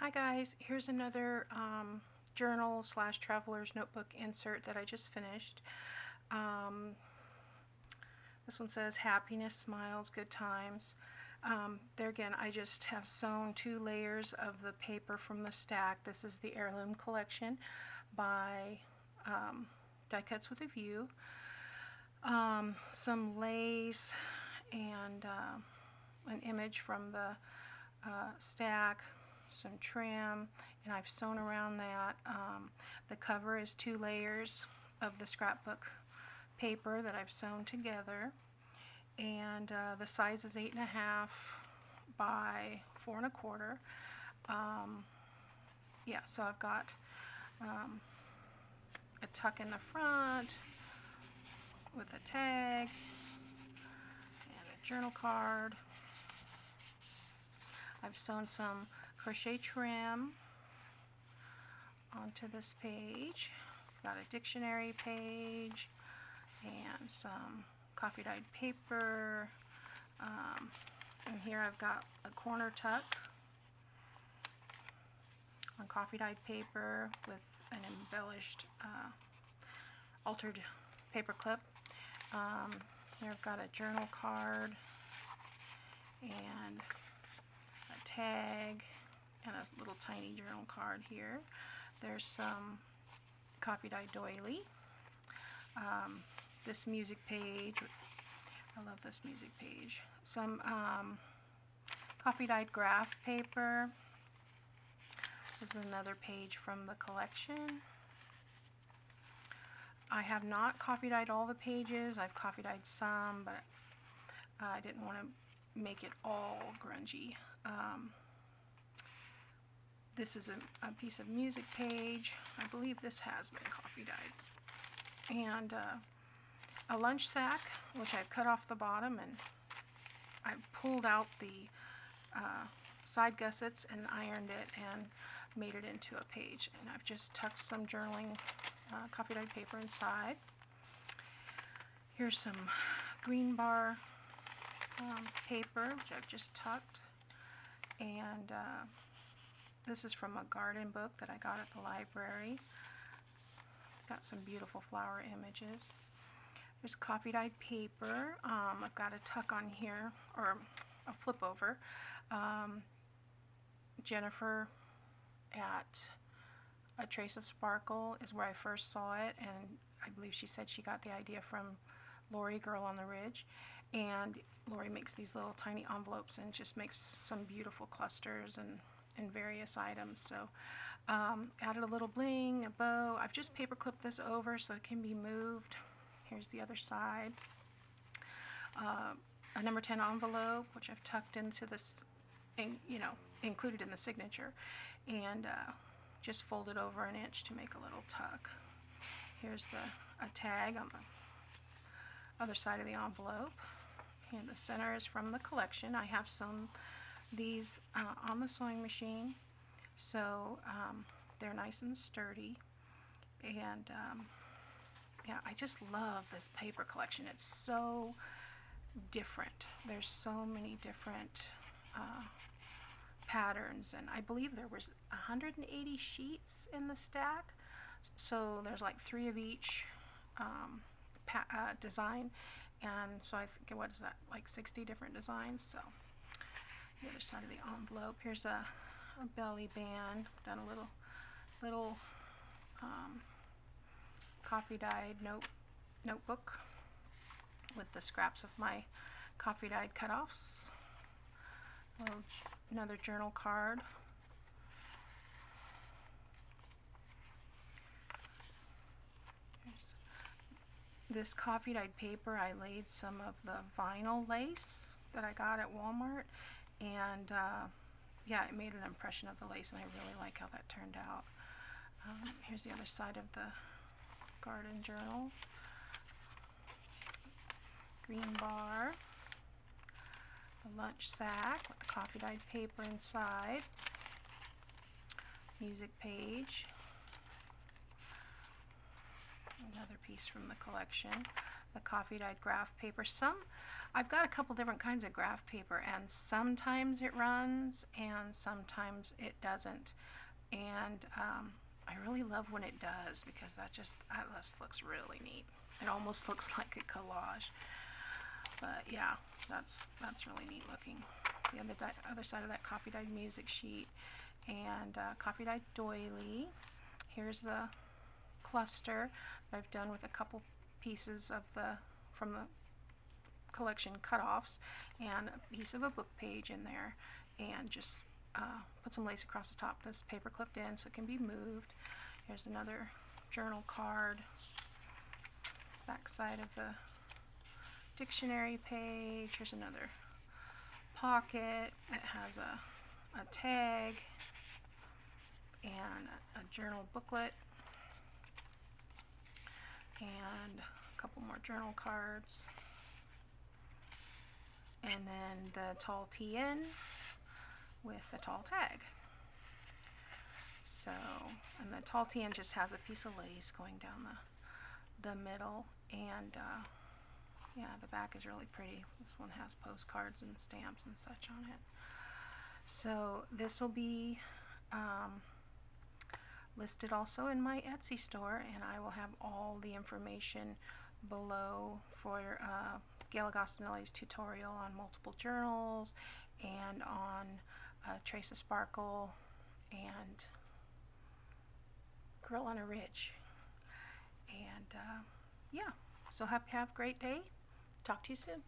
Hi guys, here's another journal slash traveler's notebook insert that I just finished. This one says happiness, smiles, good times. There again, I just have sewn 2 layers of the paper from the stack. This is the Heirloom Collection by Die Cuts with a View. Some lace and an image from the stack, some trim, and I've sewn around that. The cover is 2 layers of the scrapbook paper that I've sewn together, and the size is 8.5 by 4 1/4. Yeah, so I've got a tuck in the front with a tag and a journal card. I've sewn some crochet trim onto this page. I've got a dictionary page and some coffee dyed paper. And here I've got a corner tuck on coffee dyed paper with an embellished, altered paper clip. Here I've got a journal card and a tag and a little tiny journal card here. There's some coffee dyed doily. This music page, I love this music page. Some coffee dyed graph paper. This is another page from the collection. I have not coffee dyed all the pages. I've coffee dyed some, but I didn't want to make it all grungy. This is a piece of music page. I believe this has been coffee dyed. And a lunch sack, which I've cut off the bottom, and I pulled out the side gussets and ironed it and made it into a page. And I've just tucked some journaling coffee dyed paper inside. Here's some green bar paper, which I've just tucked. And this is from a garden book that I got at the library. It's got some beautiful flower images. There's coffee dyed paper. I've got a tuck on here, or a flip over. Jennifer at A Trace of Sparkle is where I first saw it, and I believe she said she got the idea from Lori, Girl on the Ridge. And Lori makes these little tiny envelopes and just makes some beautiful clusters and various items. So added a little bling, a bow. I've just paper clipped this over so it can be moved. Here's the other side. A number 10 envelope, which I've tucked into this, included in the signature, and just folded over 1 inch to make a little tuck. Here's a tag on the other side of the envelope, and the center is from the collection. I have sewn these on the sewing machine, so they're nice and sturdy. And yeah, I just love this paper collection. It's so different. There's so many different patterns, and I believe there was 180 sheets in the stack, so there's like 3 of each design, and so I think, what is that, like 60 different designs. So the other side of the envelope, here's a belly band. Done a little coffee dyed notebook with the scraps of my coffee dyed cutoffs. Another journal card. Here's this coffee dyed paper. I laid some of the vinyl lace that I got at Walmart, and yeah, it made an impression of the lace, and I really like how that turned out. Here's the other side of the garden journal. Green bar, the lunch sack with the coffee dyed paper inside, music page, another piece from the collection, the coffee dyed graph paper. Some I've got a couple different kinds of graph paper, and sometimes it runs and sometimes it doesn't. And I really love when it does, because that just looks really neat. It almost looks like a collage. But yeah, that's really neat looking. The other side of that coffee dyed music sheet, and coffee dyed doily. Here's the cluster that I've done with a couple pieces of from the collection cut-offs, and a piece of a book page in there, and just put some lace across the top. This paper clipped in so it can be moved. Here's another journal card, back side of the dictionary page. Here's another pocket. It has a tag and a journal booklet, and a couple more journal cards, and then the tall TN with the tall tag. So, and the tall TN just has a piece of lace going down the middle, and yeah, the back is really pretty. This one has postcards and stamps and such on it. So this will be listed also in my Etsy store, and I will have all the information below for Gail Agostinelli's tutorial on multiple journals, and on Trace of Sparkle, and Girl on a Ridge. And yeah, so have a great day. Talk to you soon.